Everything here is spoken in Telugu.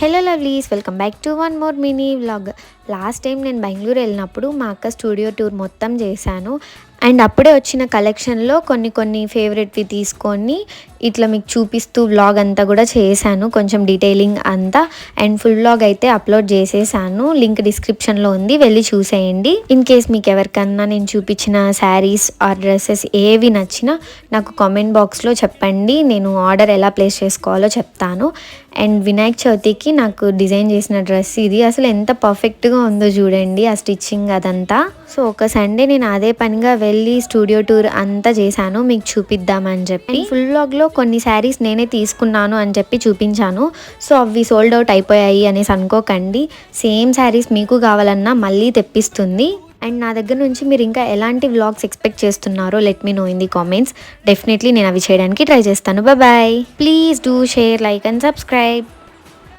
Hello lovelies, welcome back to one more mini vlog. Last time నేను బెంగళూరు వెళ్ళినప్పుడు మా అక్క స్టూడియో టూర్ మొత్తం చేశాను. అండ్ అప్పుడే వచ్చిన కలెక్షన్లో కొన్ని ఫేవరెట్వి తీసుకొని ఇట్లా మీకు చూపిస్తూ వ్లాగ్ అంతా కూడా చేశాను, కొంచెం డీటెయిలింగ్ అంతా. అండ్ ఫుల్ వ్లాగ్ అయితే అప్లోడ్ చేసేసాను, లింక్ డిస్క్రిప్షన్లో ఉంది, వెళ్ళి చూసేయండి. ఇన్ కేస్ మీకు ఎవరికన్నా నేను చూపించిన శారీస్ ఆర్ డ్రెస్సెస్ ఏవి నచ్చినా నాకు కామెంట్ బాక్స్లో చెప్పండి, నేను ఆర్డర్ ఎలా ప్లేస్ చేసుకోవాలో చెప్తాను. అండ్ వినాయక చవితికి నాకు డిజైన్ చేసిన డ్రెస్ ఇది, అసలు ఎంత పర్ఫెక్ట్గా ఉందో చూడండి ఆ స్టిచ్చింగ్ అదంతా. సో ఒక సండే నేను అదే పనిగా వెళ్ళి స్టూడియో టూర్ అంతా చేశాను మీకు చూపిద్దామని చెప్పి. ఫుల్ వ్లాగ్లో కొన్ని శారీస్ నేనే తీసుకున్నాను అని చెప్పి చూపించాను. సో అవి సోల్డ్ అవుట్ అయిపోయాయి అనేసి అనుకోకండి, సేమ్ శారీస్ మీకు కావాలన్నా మళ్ళీ తెప్పిస్తుంది. అండ్ నా దగ్గర నుంచి మీరు ఇంకా ఎలాంటి వ్లాగ్స్ ఎక్స్పెక్ట్ చేస్తున్నారో let me know in the comments. Definitely నేను అవి చేయడానికి ట్రై చేస్తాను. Bye. Please do share, like and subscribe.